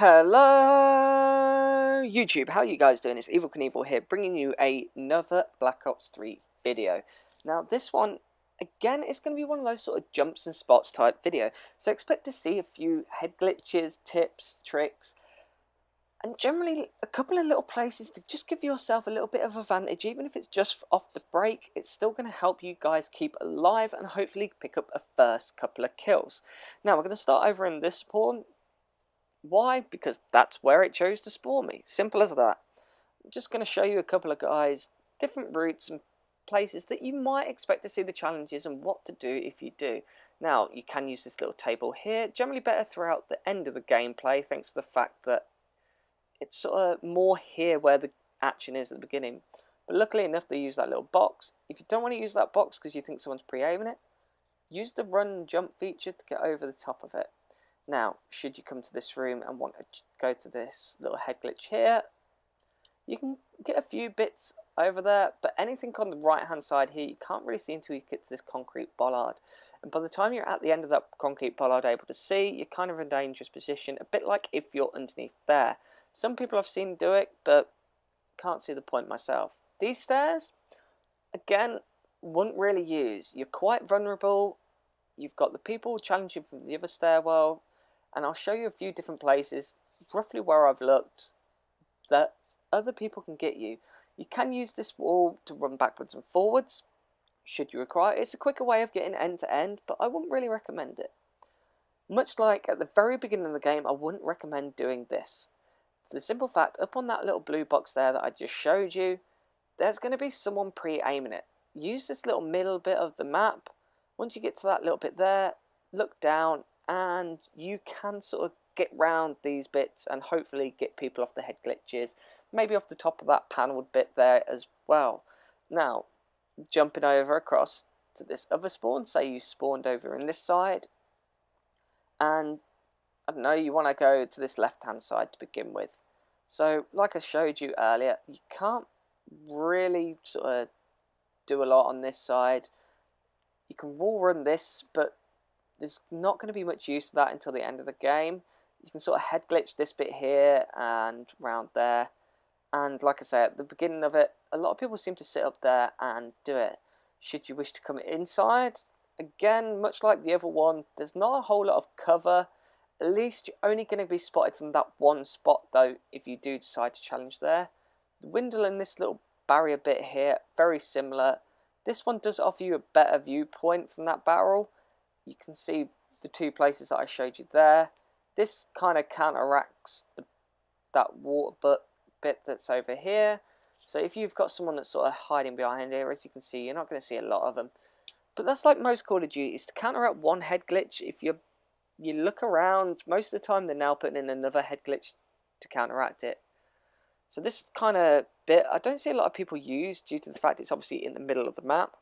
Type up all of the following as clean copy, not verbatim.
Hello YouTube, how are you guys doing? It's Evil Knievel here, bringing you another Black Ops 3 video. Now this one, again, is going to be one of those sort of jumps and spots type video. So expect to see a few head glitches, tips, tricks, and generally a couple of little places to just give yourself a little bit of advantage. Even if it's just off the break, it's still going to help you guys keep alive and hopefully pick up a first couple of kills. Now we're going to start over in this spawn. Why? Because that's where it chose to spawn me. Simple as that. I'm just going to show you a couple of guys, different routes and places that you might expect to see the challenges and what to do if you do. Now, you can use this little table here. Generally better throughout the end of the gameplay, thanks to the fact that it's sort of more here where the action is at the beginning. But luckily enough, they use that little box. If you don't want to use that box because you think someone's pre-aiming it, use the run and jump feature to get over the top of it. Now, should you come to this room and want to go to this little head glitch here, you can get a few bits over there, but anything on the right hand side here, you can't really see until you get to this concrete bollard. And by the time you're at the end of that concrete bollard able to see, you're kind of in a dangerous position, a bit like if you're underneath there. Some people I've seen do it, but can't see the point myself. These stairs, again, wouldn't really use. You're quite vulnerable. You've got the people challenging from the other stairwell. And I'll show you a few different places, roughly where I've looked, that other people can get you. You can use this wall to run backwards and forwards, should you require it. It's a quicker way of getting end to end, but I wouldn't really recommend it. Much like at the very beginning of the game, I wouldn't recommend doing this. For the simple fact, up on that little blue box there that I just showed you, there's going to be someone pre-aiming it. Use this little middle bit of the map. Once you get to that little bit there, look down, and you can sort of get round these bits and hopefully get people off the head glitches, maybe off the top of that panelled bit there as well. Now, jumping over across to this other spawn, say you spawned over in this side, and I don't know, you want to go to this left hand side to begin with. So, like I showed you earlier, you can't really sort of do a lot on this side. You can wall run this, but there's not going to be much use of that until the end of the game. You can sort of head glitch this bit here and round there. And like I say, at the beginning of it, a lot of people seem to sit up there and do it. Should you wish to come inside, again, much like the other one, there's not a whole lot of cover. At least you're only going to be spotted from that one spot though, if you do decide to challenge there. The window and this little barrier bit here, very similar. This one does offer you a better viewpoint from that barrel. You can see the two places that I showed you there. This kind of counteracts that water bit that's over here. So if you've got someone that's sort of hiding behind here, as you can see, you're not going to see a lot of them. But that's like most Call of Duty, is to counteract one head glitch. If you look around, most of the time they're now putting in another head glitch to counteract it. So this kind of bit, I don't see a lot of people use due to the fact it's obviously in the middle of the map.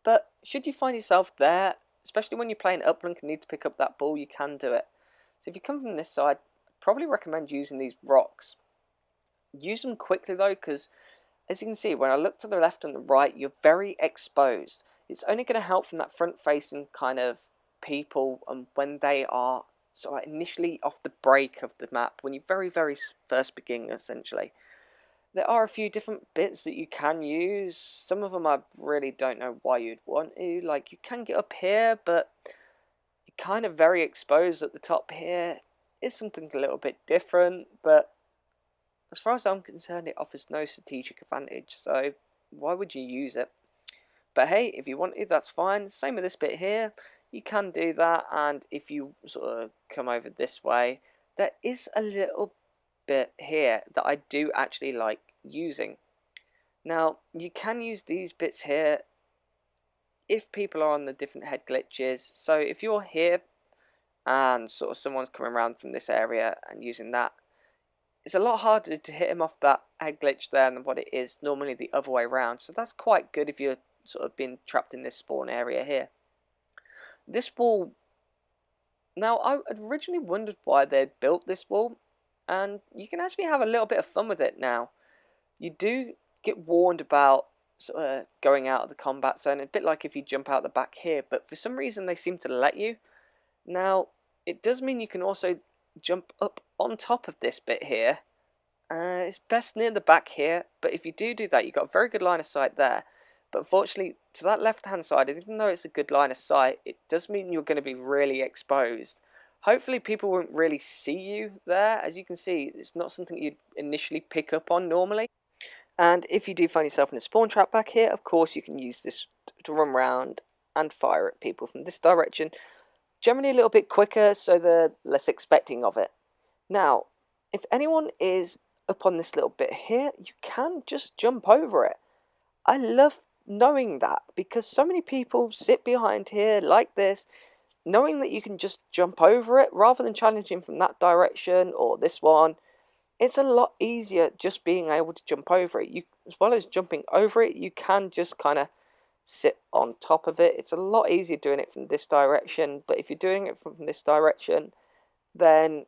But should you find yourself there, especially when you're playing uplink and need to pick up that ball, you can do it. So if you come from this side, I'd probably recommend using these rocks. Use them quickly though, because as you can see, when I look to the left and the right, you're very exposed. It's only going to help from that front facing kind of people, and when they are sort of like initially off the break of the map, when you very first begin essentially. There are a few different bits that you can use. Some of them I really don't know why you'd want to. Like, you can get up here, but you're kind of very exposed at the top here. It's something a little bit different, but as far as I'm concerned, it offers no strategic advantage, so why would you use it? But hey, if you want to, that's fine. Same with this bit here. You can do that, and if you sort of come over this way, there is a little bit here that I do actually like using. Now, you can use these bits here if people are on the different head glitches. So if you're here and sort of someone's coming around from this area and using that, it's a lot harder to hit him off that head glitch there than what it is normally the other way around. So that's quite good if you're sort of being trapped in this spawn area here. This wall, now I originally wondered why they'd built this wall, and you can actually have a little bit of fun with it now. You do get warned about sort of going out of the combat zone, a bit like if you jump out the back here, but for some reason they seem to let you. Now, it does mean you can also jump up on top of this bit here. It's best near the back here, but if you do that, you've got a very good line of sight there. But unfortunately, to that left-hand side, even though it's a good line of sight, it does mean you're going to be really exposed. Hopefully, people won't really see you there. As you can see, it's not something you'd initially pick up on normally. And if you do find yourself in a spawn trap back here, of course, you can use this to run around and fire at people from this direction. Generally a little bit quicker, so they're less expecting of it. Now, if anyone is up on this little bit here, you can just jump over it. I love knowing that, because so many people sit behind here like this, knowing that you can just jump over it rather than challenging from that direction or this one. It's a lot easier just being able to jump over it. You, as well as jumping over it, you can just kind of sit on top of it. It's a lot easier doing it from this direction, but if you're doing it from this direction, then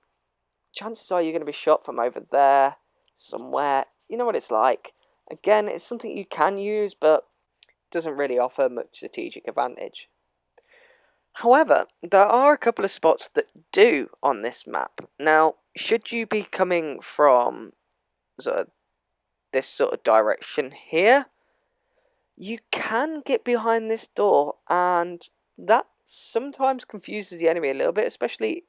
chances are you're going to be shot from over there somewhere. You know what it's like. Again, it's something you can use, but doesn't really offer much strategic advantage. However, there are a couple of spots that do on this map. Now, should you be coming from this sort of direction here, you can get behind this door, and that sometimes confuses the enemy a little bit, especially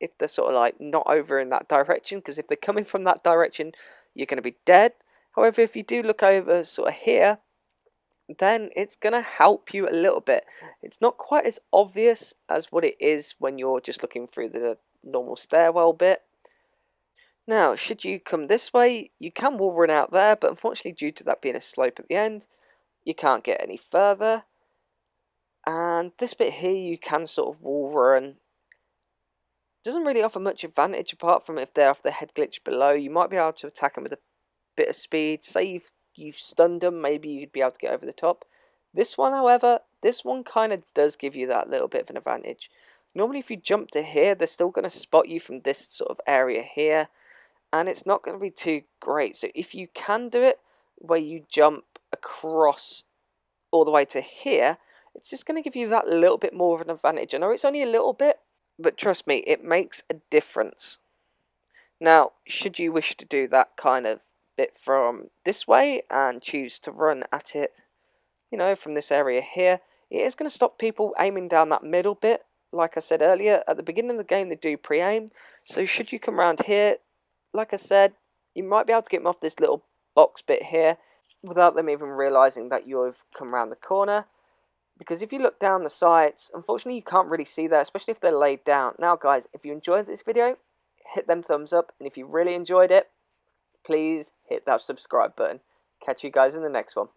if they're sort of like not over in that direction, because if they're coming from that direction, you're going to be dead. However, if you do look over sort of here, then it's going to help you a little bit. It's not quite as obvious as what it is when you're just looking through the normal stairwell bit. Now, should you come this way, you can wall run out there, but unfortunately due to that being a slope at the end, you can't get any further. And this bit here, you can sort of wall run. Doesn't really offer much advantage apart from if they're off the head glitch below. You might be able to attack them with a bit of speed. Say you've stunned them, maybe you'd be able to get over the top. This one, however, this one kind of does give you that little bit of an advantage. Normally if you jump to here, they're still going to spot you from this sort of area here, and it's not going to be too great. So if you can do it where you jump across all the way to here, it's just going to give you that little bit more of an advantage. I know it's only a little bit, but trust me, it makes a difference. Now, should you wish to do that kind of bit from this way and choose to run at it, you know, from this area here, it is going to stop people aiming down that middle bit. Like I said earlier, at the beginning of the game they do pre-aim, so should you come around here, like I said, you might be able to get them off this little box bit here without them even realising that you've come around the corner. Because if you look down the sides, unfortunately you can't really see that, especially if they're laid down. Now guys, if you enjoyed this video, hit them thumbs up, and if you really enjoyed it, please hit that subscribe button. Catch you guys in the next one.